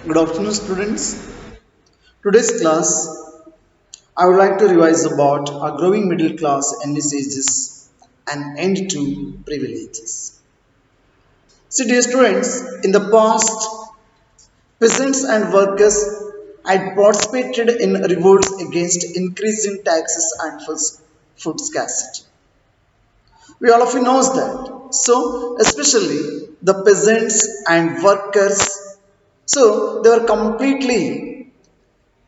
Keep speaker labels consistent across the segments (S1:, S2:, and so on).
S1: Good afternoon, students. Today's class, I would like to revise about a growing middle class envisages an end to privileges. See, dear students, in the past, peasants and workers had participated in revolts against increasing taxes and food scarcity. We all of you knows that. So, especially the peasants and workers, so they were completely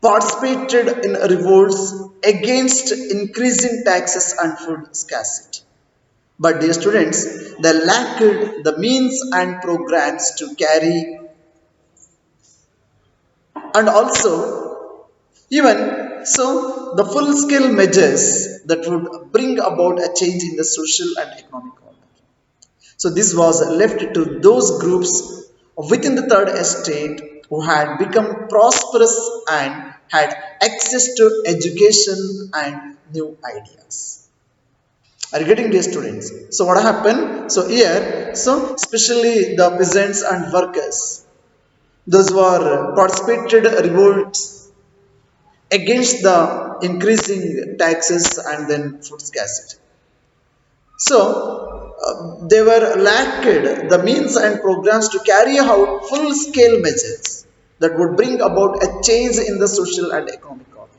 S1: participated in revolts against increasing taxes and food scarcity. But dear students, they lacked the means and programs to carry, and also even so the full scale measures that would bring about a change in the social and economic order. So this was left to those groups within the third estate who had become prosperous and had access to education and new ideas. Are you getting these students? So what happened? So here, so especially the peasants and workers, those who are participated revolts against the increasing taxes and then food scarcity. So, they were lacked the means and programs to carry out full scale measures that would bring about a change in the social and economic order.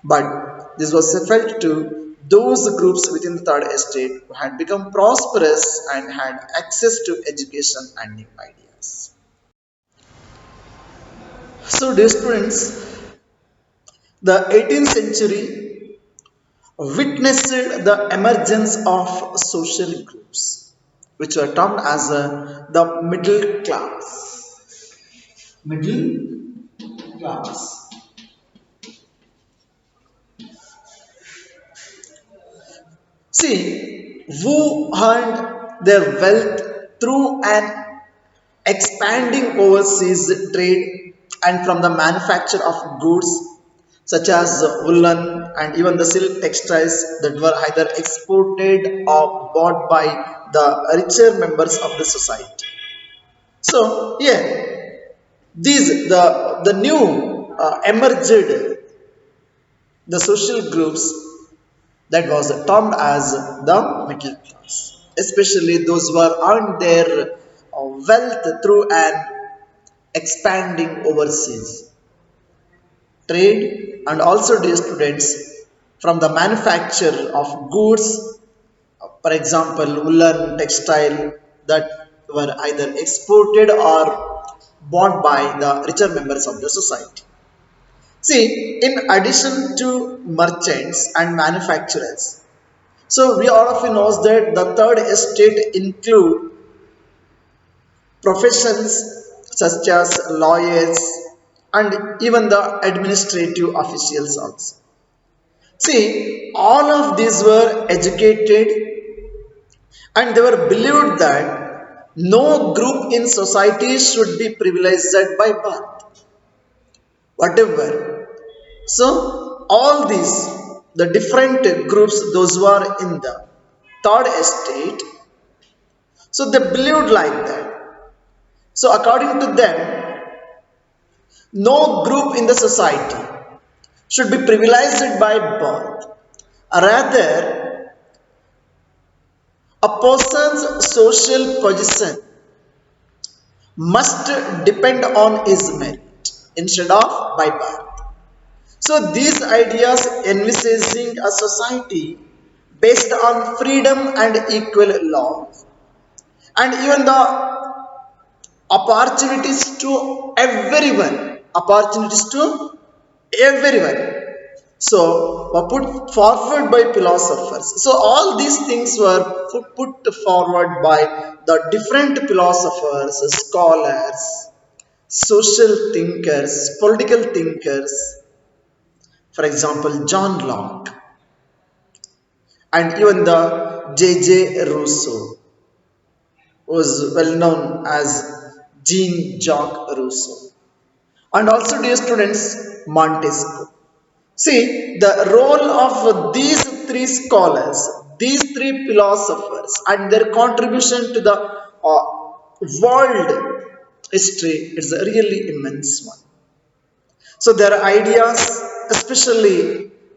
S1: But this was felt to those groups within the third estate who had become prosperous and had access to education and new ideas. So, dear students, the 18th century witnessed the emergence of social groups, which were termed as the middle class. Middle class. See, who earned their wealth through an expanding overseas trade and from the manufacture of goods such as woolen and even the silk textiles that were either exported or bought by the richer members of the society. So, yeah, these the new emerged the social groups that was termed as the middle class, especially those who are earned their wealth through an expanding overseas trade and also dear students from the manufacture of goods, for example woolen textile that were either exported or bought by the richer members of the society. See, in addition to merchants and manufacturers, so we all of you knows that the third estate include professions such as lawyers and even the administrative officials also. See, all of these were educated and they were believed that no group in society should be privileged by birth. Whatever. So, all these, the different groups, those who are in the third estate, so they believed like that. So, according to them, no group in the society should be privileged by birth. Rather, a person's social position must depend on his merit instead of by birth. So these ideas envisaging a society based on freedom and equal laws and even the opportunities to everyone, so were put forward by philosophers. So all these things were put forward by the different philosophers, scholars, social thinkers, political thinkers, for example John Locke and even the J.J. Rousseau, was well known as Jean Jacques Rousseau, and also dear students Montesquieu. See the role of these three scholars, these three philosophers, and their contribution to the world history is a really immense one. So there are ideas, especially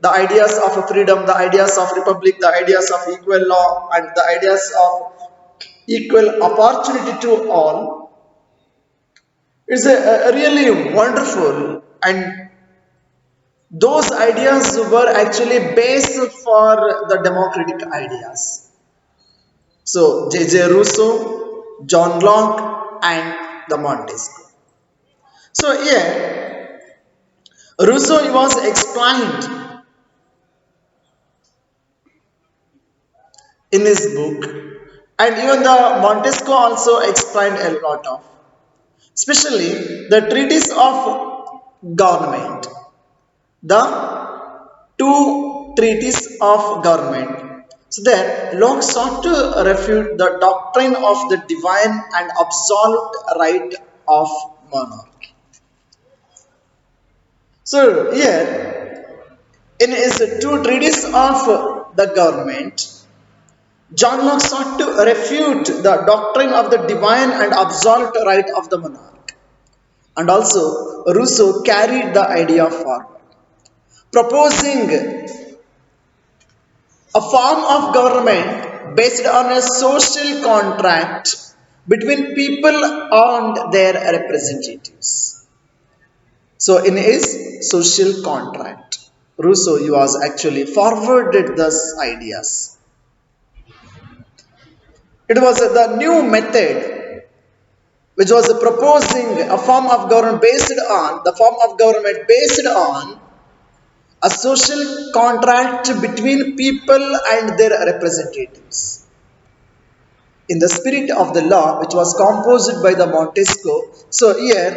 S1: the ideas of freedom, the ideas of republic, the ideas of equal law, and the ideas of equal opportunity to all. It's a really wonderful, and those ideas were actually based for the democratic ideas. So J.J. Rousseau, John Locke, and the Montesquieu. So here Rousseau was explained in his book, and even the Montesquieu also explained a lot of, especially the treatise of government, the two treatises of government. So there, Locke sought to refute the doctrine of the divine and absolute right of monarchy. So here, in his two treatises of the government, John Locke sought to refute the doctrine of the divine and absolute right of the monarch. And also, Rousseau carried the idea forward, proposing a form of government based on a social contract between people and their representatives. So, in his social contract, Rousseau was actually forwarded these ideas. It was the new method which was proposing a form of government based on a social contract between people and their representatives. In the spirit of the law, which was composed by the Montesquieu, so here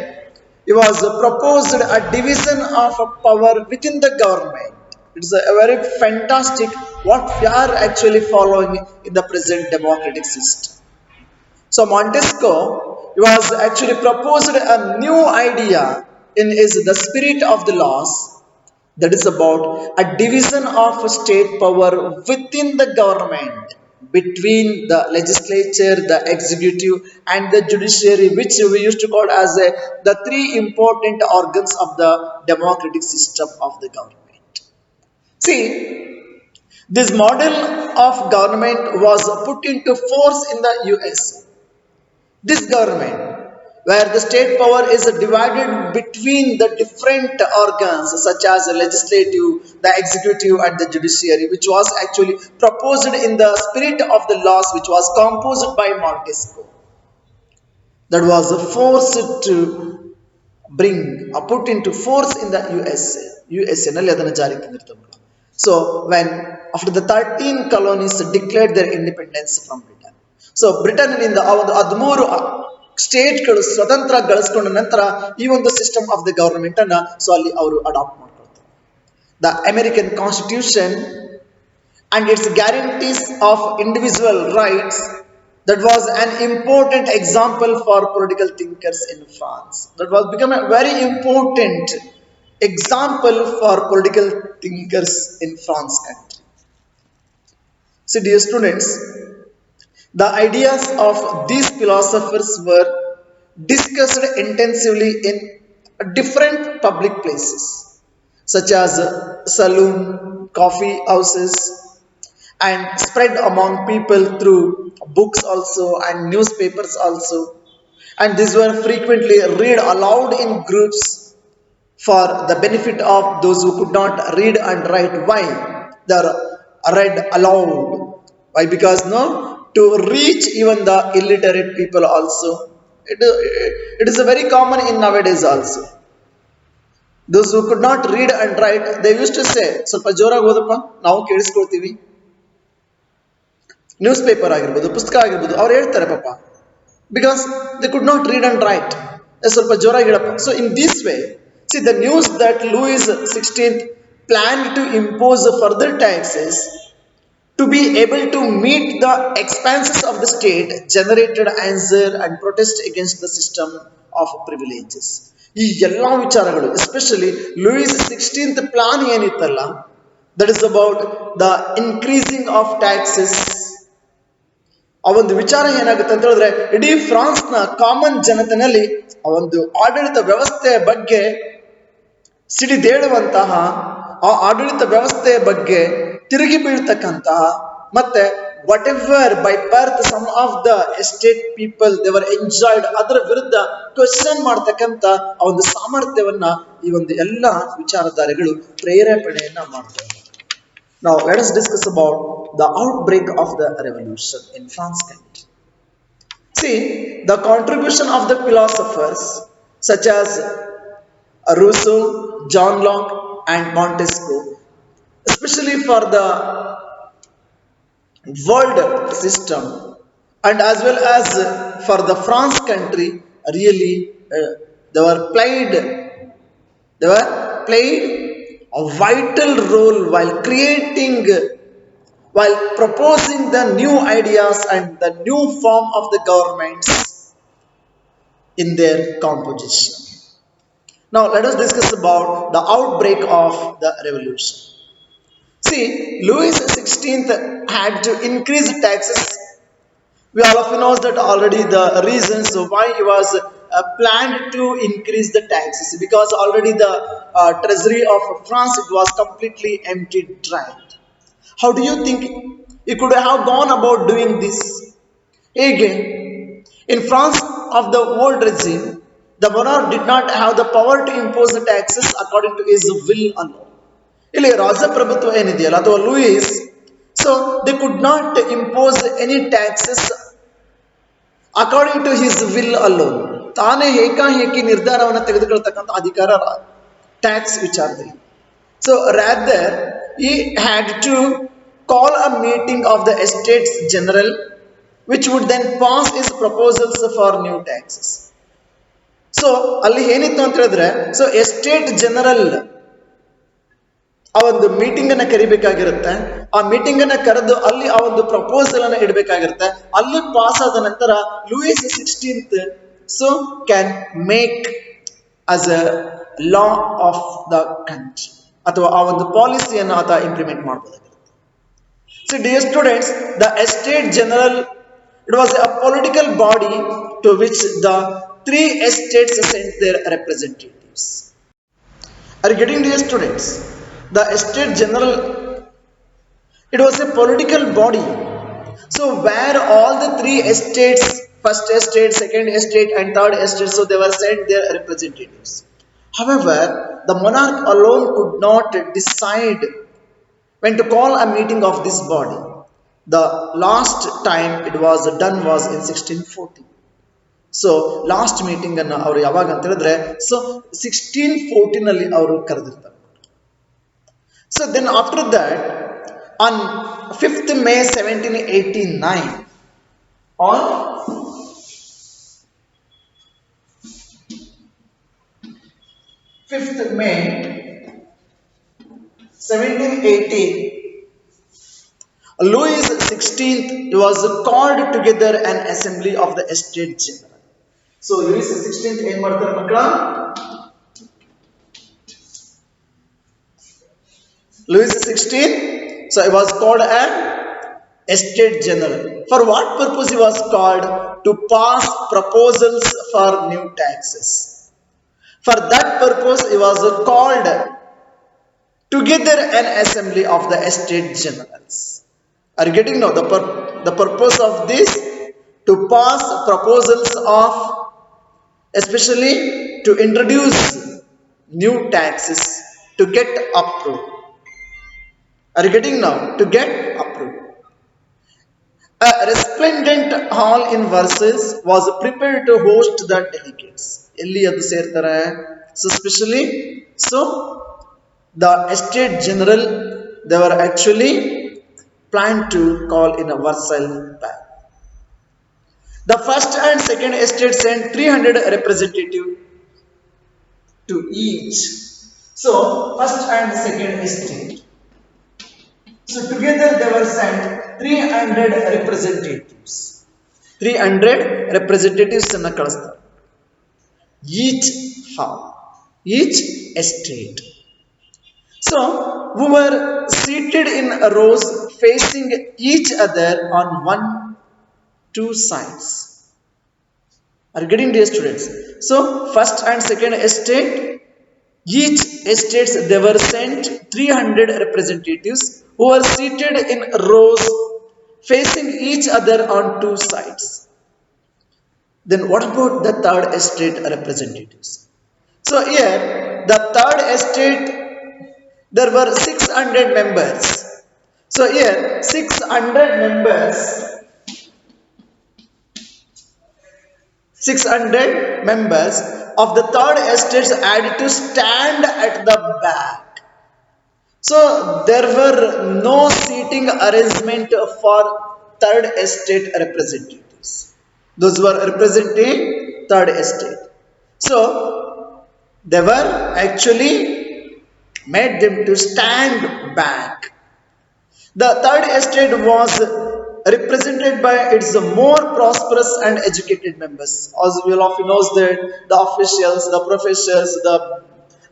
S1: it was proposed a division of power within the government. It's a very fantastic what we are actually following in the present democratic system. So Montesquieu was actually proposed a new idea in his The Spirit of the Laws, that is about a division of state power within the government between the legislature, the executive, and the judiciary, which we used to call as the three important organs of the democratic system of the government. See, this model of government was put into force in the USA. This government, where the state power is divided between the different organs such as the legislative, the executive, and the judiciary, which was actually proposed in the spirit of the laws, which was composed by Montesquieu. That was forced to bring or put into force in the USA. ನಲ್ಲಿ ಅದನ್ನು ಜಾರಿಗೆ ತಂದಿರ್ತಾರೆ. So when after the 13 colonies declared their independence from Britain. So ಬ್ರಿಟನ್ನಿಂದ ಆ ಒಂದು 13 ಸ್ಟೇಟ್ಗಳು ಸ್ವತಂತ್ರ ಗಳಿಸಿಕೊಂಡ ನಂತರ ಈ ಒಂದು ಸಿಸ್ಟಮ್ ಆಫ್ ದ ಗವರ್ಮೆಂಟ್ ಅನ್ನ ಸೊ ಅಲ್ಲಿ ಅವರು ಅಡಾಪ್ಟ್ ಮಾಡ್ಕೊಳ್ತಾರೆ. The American constitution and its guarantees of individual rights, that was an important example for political thinkers in France. That was become a very important example for political thinkers in France country. See, dear students, the ideas of these philosophers were discussed intensively in different public places, such as saloon, coffee houses, and spread among people through books also and newspapers also. And these were frequently read aloud in groups for the benefit of those who could not read and write. Why they are read aloud? Why? Because no, to reach even the illiterate people also. It is a very common in nowadays also. Those who could not read and write, they used to say, ಸ್ವಲ್ಪ ಜೋರಾಗಿ ಓದಪ್ಪ ನಾವು ಕೇಳಿಸ್ಕೊಳ್ತೀವಿ. News paper ಆಗಿರ್ಬೋದು, ಪುಸ್ತಕ ಆಗಿರ್ಬೋದು, ಅವ್ರು ಹೇಳ್ತಾರೆ ಪಾಪ, because they could not read and write. ಸ್ವಲ್ಪ ಜೋರಾಗಿ ಹೇಳಪ್ಪ. So in this way, C the news that Louis 16th planned to impose further taxes to be able to meet the expenses of the state generated anger and protest against the system of privileges. ಈ ಎಲ್ಲ ವಿಚಾರಗಳು, especially Louis 16th plan ಏನಿತ್ತಲ್ಲ, that is about the increasing of taxes ಆ ಒಂದು ವಿಚಾರ ಏನಾಗುತ್ತೆ ಅಂತ ಹೇಳಿದ್ರೆ ಇಡೀ ಫ್ರಾನ್ಸ್ನ ಕಾಮನ್ ಜನತೆನಲ್ಲಿ ಆ ಒಂದು ಆಡಳಿತ ವ್ಯವಸ್ಥೆಯ ಬಗ್ಗೆ ಸಿಡಿದೇಳುವಂತಹ, ಆ ಆಡಳಿತ ವ್ಯವಸ್ಥೆಯ ಬಗ್ಗೆ ತಿರುಗಿ ಬೀಳ್ತಕ್ಕಂತಹ, ಮತ್ತೆ whatever by birth some of the estate people they were enjoyed, ಅದರ ವಿರುದ್ಧ ಕ್ವಶನ್ ಮಾಡ್ತಕ್ಕಂಥ ಆ ಒಂದು ಸಾಮರ್ಥ್ಯವನ್ನ ಈ ಒಂದು ಎಲ್ಲ ವಿಚಾರಧಾರೆಗಳು ಪ್ರೇರೇಪಣೆಯನ್ನ ಮಾಡ್ತಾರೆ. Now let us discuss about the outbreak of the revolution in France country. See, the contribution of the philosophers such as Rousseau, John Locke and Montesquieu, especially for the world system and as well as for the France country, really they were played a vital role while proposing the new ideas and the new form of the governments in their composition. Now let us discuss about the outbreak of the revolution. See, Louis XVI had to increase taxes. We all of you knows that already the reasons why he was planned to increase the taxes, because already the treasury of France, it was completely empty, dry. How do you think he could have gone about doing this? Again, in France of the old regime, the monarch did not have the power to impose the taxes according to his will alone. ಇಲ್ಲಿ ರಾಜಪ್ರಭುತ್ವ ಏನಿದೆಯಲ್ಲ ಅಥವಾ Louis, so they could not impose any taxes according to his will alone. ತಾನೇ ಏಕಾಏಕಿ ನಿರ್ಧಾರವನ್ನು ತೆಗೆದುಕೊಳ್ತಕ್ಕಂಥ ಅಧಿಕಾರ tax ವಿಚಾರದಲ್ಲಿ. So rather he had to call a meeting of the Estates General, which would then pass his proposals for new taxes. So ಅಲ್ಲಿ ಏನಿತ್ತು ಅಂತ ಹೇಳಿದ್ರೆ, ಸೊ ಎಸ್ಟೇಟ್ ಜನರಲ್ ಆ ಒಂದು ಮೀಟಿಂಗ್ ಅನ್ನ ಕರಿಬೇಕಾಗಿರುತ್ತೆ. ಆ ಮೀಟಿಂಗ್ ಅನ್ನ ಕರೆದು ಅಲ್ಲಿ ಆ ಒಂದು ಪ್ರಪೋಸಲ್ ಅನ್ನ ಇಡಬೇಕಾಗಿರುತ್ತೆ. ಅಲ್ಲಿ ಪಾಸ್ ಆದ ನಂತರ Louis 16th so can make as a law of the country, ಅಥವಾ ಆ ಒಂದು ಪಾಲಿಸಿಯನ್ನು ಆತ ಇಂಪ್ಲಿಮೆಂಟ್ ಮಾಡಬಹುದಾಗಿರುತ್ತೆ. So dear students, the estate general, it was a political body to which the 3 estates sent their representatives. Are you getting, dear students? The estate general, it was a political body, so where all the 3 estates, first estate, second estate and third estate, so they were sent their representatives. However, the monarch alone could not decide when to call a meeting of this body. The last time it was done was in 1640. So last meeting ಅನ್ನು ಅವರು ಯಾವಾಗ ಅಂತ ಹೇಳಿದ್ರೆ, so 1614 ಅವರು ಕರೆದಿರ್ತಾರೆ. So then after that on 5th May 1789, on 5th May 1780, Louis XVI was called together an assembly of the Estate General. So Louis XVI ಏನ್ ಮಾಡ್ತಾರೆ ಮಕ್ಕಳ? Louis XVI, so he was called an Estate General. For what purpose he was called? To pass proposals for new taxes. For that purpose he was called together an assembly of the Estate Generals. Are you getting now the purpose of this? To pass proposals of, especially to introduce new taxes to get approved. Are you getting now? To get approved. A resplendent hall in Versailles was prepared to host the delegates. Elli adu sertare. So especially, so the Estate General, they were actually planned to call in a Versailles Palace. The first and second estate sent 300 representatives to each. So first and second estate, so together they were sent 300 representatives. 300 representatives ಅನ್ನು ಕಳಿಸ್ತಾರೆ. Each farm, each estate. So who were seated in rows facing each other on one two sides. Are you getting, dear students? So first and second estate, each estates they were sent 300 representatives who were seated in rows facing each other on two sides. Then what about the third estate representatives? So here the third estate there were 600 members. So here 600 members of the third estates had to stand at the back. So there were no seating arrangement for third estate representatives. Those were representing third estate. So they were actually made them to stand back. The third estate was represented by its more prosperous and educated members. As we all of you knows that the officials, the professors, the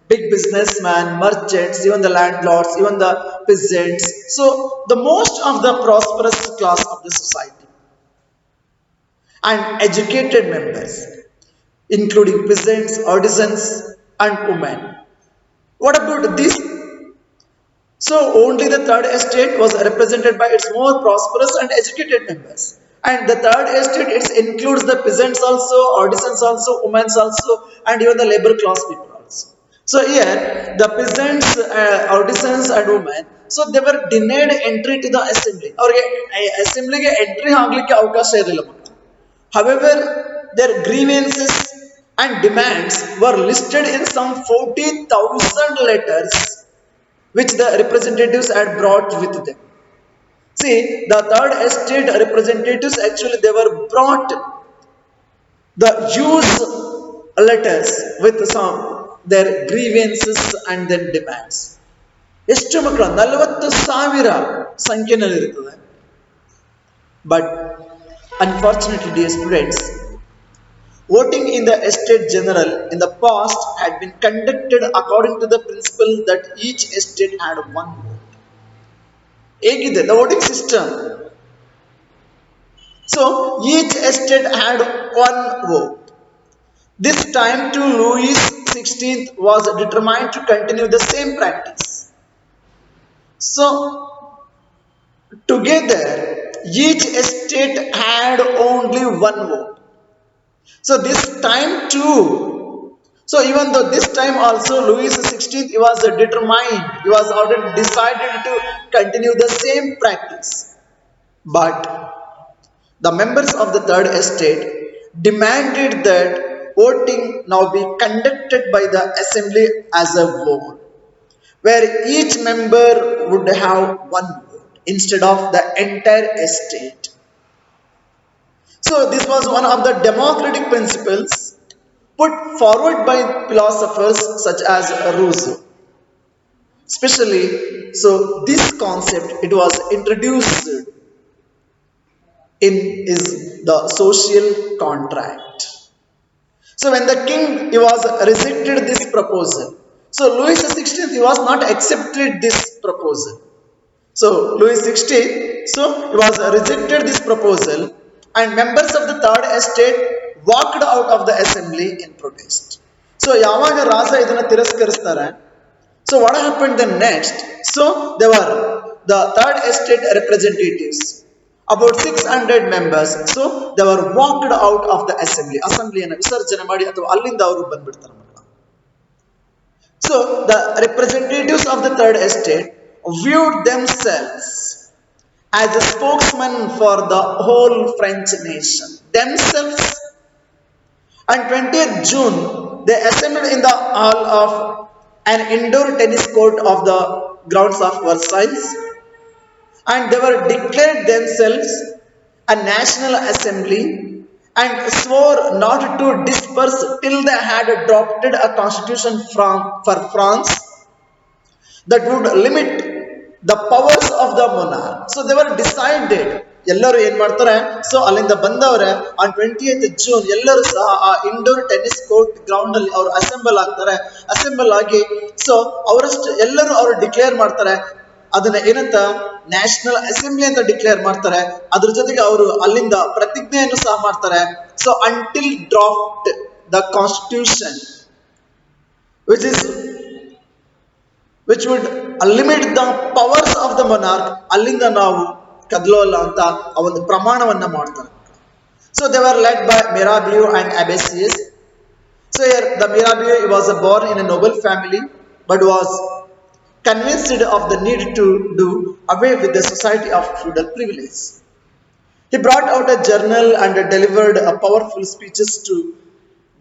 S1: big businessmen, merchants, even the landlords, even the peasants. So the most of the prosperous class of the society and educated members, including peasants, artisans, and women. What about this? So only the third estate was represented by its more prosperous and educated members. And the third estate it includes the peasants also, artisans also, women also, and even the labor class people also. So here the peasants, artisans, and women, so they were denied entry to the assembly. ಅವ್ರಿಗೆ ಅಸೆಂಬ್ಲಿಗೆ entry ಆಗ್ಲಿಕ್ಕೆ ಅವಕಾಶ ಇರಲಿಲ್ಲ ಮಕ್ಕಳು. However, their grievances and demands were listed in some 40,000 letters which the representatives had brought with them. See, the third estate representatives actually they were brought the huge letters with some their grievances and their demands. ಎಷ್ಟು ಮಕ್ಕಳು 40,000 ಸಂಖ್ಯೆನಲ್ಲಿರುತ್ತದೆ. But unfortunately, dear students, voting in the estate general in the past had been conducted according to the principle that each estate had one vote. ಹೇಗಿದೆ the voting system? So each estate had one vote. This time too Louis XVI was determined to continue the same practice. So together each estate had only one vote. So this time too, so even though this time also Louis XVI he was determined, he was already decided to continue the same practice. But the members of the third estate demanded that voting now be conducted by the assembly as a whole, where each member would have one vote instead of the entire estate. So this was one of the democratic principles put forward by philosophers such as Rousseau. Especially, so this concept it was introduced in is the social contract. So when the king he was rejected this proposal, so Louis XVI he was not accepted this proposal. So Louis XVI so he was rejected this proposal. And members of the third estate walked out of the assembly in protest. So ಯಾವಾಗ ರಾಜ ಇದನ್ನ ತಿರಸ್ಕರಿಸ್ತಾರೆ, so what happened then next? So there were the third estate representatives, about 600 members. So they were walked out of the assembly. ಅಸೆಂಬ್ಲಿಯನ್ನು ವಿಸರ್ಜನೆ ಮಾಡಿ ಅಥವಾ ಅಲ್ಲಿಂದ ಅವರು ಬಂದ್ಬಿಡ್ತಾರೆ ಮಕ್ಕಳ. So the representatives of the third estate viewed themselves as a spokesman for the whole French nation. Themselves. On 20th June, they assembled in the hall of an indoor tennis court of the grounds of Versailles, and they were declared themselves a national assembly and swore not to disperse till they had adopted a constitution for France that would limit the powers of the monarch. So they were decided. ಎಲ್ಲರೂ ಏನ್ ಮಾಡ್ತಾರೆ, so ಅಲ್ಲಿಂದ ಬಂದವರೇ on 20th June ಎಲ್ಲರೂ ಸಹ ಆ indoor tennis court ground ಅಲ್ಲಿ ಅವರು ಅಸೆಂಬಲ್ ಆಗ್ತಾರೆ. ಅಸೆಂಬಲ್ ಆಗಿ ಸೊ ಅವರಷ್ಟು ಎಲ್ಲರೂ ಅವರು ಡಿಕ್ಲೇರ್ ಮಾಡ್ತಾರೆ, ಅದನ್ನ ಏನಂತ ನ್ಯಾಷನಲ್ ಅಸೆಂಬ್ಲಿ ಅಂತ ಡಿಕ್ಲೇರ್ ಮಾಡ್ತಾರೆ. ಅದ್ರ ಜೊತೆಗೆ ಅವರು ಅಲ್ಲಿಂದ ಪ್ರತಿಜ್ಞೆಯನ್ನು ಸಹ ಮಾಡ್ತಾರೆ. So until draft the constitution which is which would limit the powers of the monarch, ಅಲ್ಲಿಂದ ನಾವು ಕದಲೋಲ್ಲ ಅಂತ ಆ ಒಂದು ಪ್ರಮಾಣವನ್ನ ಮಾಡ್ತಾರೆ. So they were led by Mirabeau and Abbe Sieyes. So here the Mirabeau was born in a noble family but was convinced of the need to do away with the society of feudal privilege. He brought out a journal and delivered a powerful speeches to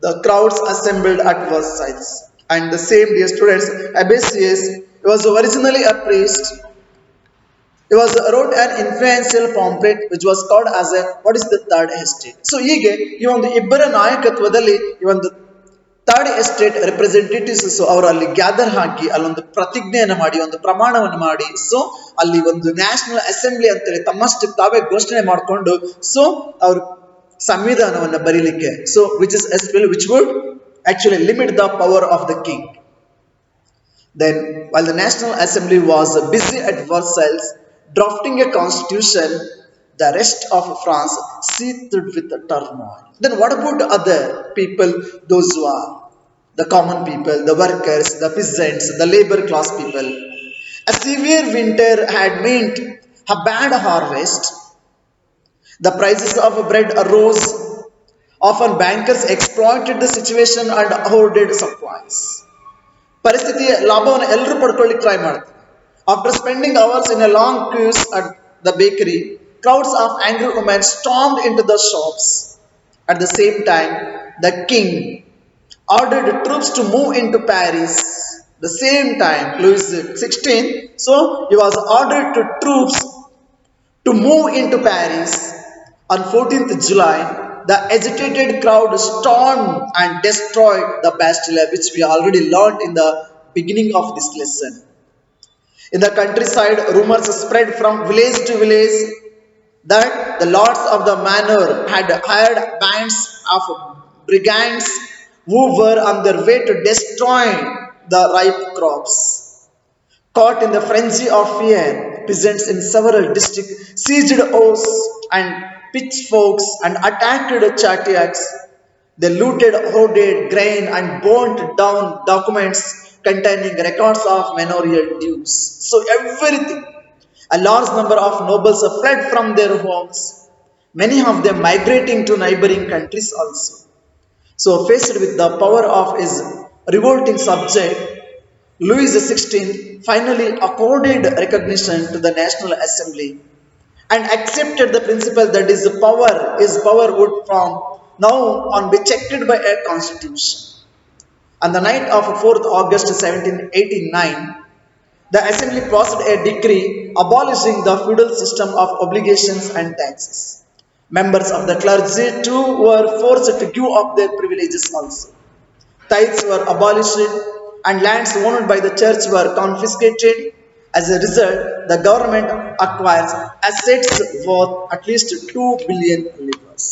S1: the crowds assembled at Versailles. And the same dear students, Abesius was originally a priest. He was wrote an influential pamphlet which was called as a what is the third estate. So ಹೀಗೆ ಈ ಒಂದು ಇಬ್ಬರ ನಾಯಕತ್ವದಲ್ಲಿ ಈ ಒಂದು third estate representatives ಅವರು ಅಲ್ಲಿ gather ಹಾಕಿ ಅಲ್ಲೊಂದು ಪ್ರತಿಜ್ಞೆಯನ್ನು ಮಾಡಿ ಒಂದು ಪ್ರಮಾಣವನ್ನು ಮಾಡಿ ಸೊ ಅಲ್ಲಿ ಒಂದು ನ್ಯಾಷನಲ್ ಅಸೆಂಬ್ಲಿ ಅಂತೇಳಿ ತಮ್ಮಷ್ಟು ತಾವೇ ಘೋಷಣೆ ಮಾಡಿಕೊಂಡು ಸೊ ಅವರು ಸಂವಿಧಾನವನ್ನು ಬರೀಲಿಕ್ಕೆ so which is especially which would actually limit the power of the king. Then while the National Assembly was busy at Versailles drafting a constitution, the rest of France seethed with the turmoil. Then what about the other people, those who are the common people, the workers, the peasants, the labor class people? A severe winter had meant a bad harvest. The prices of bread rose. Often bankers exploited the situation and hoarded supplies. ಪರಿಸ್ಥಿತಿಯ ಲಾಭವನ್ನು ಎಲ್ಲರೂ ಪಡ್ಕೊಳ್ಳಿಕ್ಕೆ try ಮಾಡ್ತಾರೆ. After spending hours in a long queues at the bakery, crowds of angry women stormed into the shops. At the same time, the king ordered troops to move into Paris. The same time, Louis XVI, so he was ordered to troops to move into Paris. On 14th July, the agitated crowd stormed and destroyed the Bastille, which we already learned in the beginning of this lesson. In the countryside, rumors spread from village to village that the lords of the manor had hired bands of brigands who were on their way to destroy the ripe crops. Caught in the frenzy of fear, peasants in several districts seized oaths and pitchforks and attacked Chatiaks. They looted, hoarded grain and burnt down documents containing records of manorial dues. So everything. A large number of nobles fled from their homes, many of them migrating to neighboring countries also. So faced with the power of his revolting subject, Louis XVI finally accorded recognition to the National Assembly and accepted the principle that his power would from now on be checked by a constitution. On the night of 4th August 1789, the assembly passed a decree abolishing the feudal system of obligations and taxes. Members of the clergy too were forced to give up their privileges also. Tithes were abolished and lands owned by the church were confiscated. As a result, the government acquires assets worth at least 2 billion livres.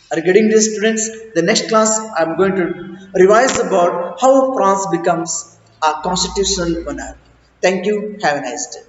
S1: Are you getting this, students? The next class I am going to revise about how France becomes a constitutional monarchy. Thank you. Have a nice day.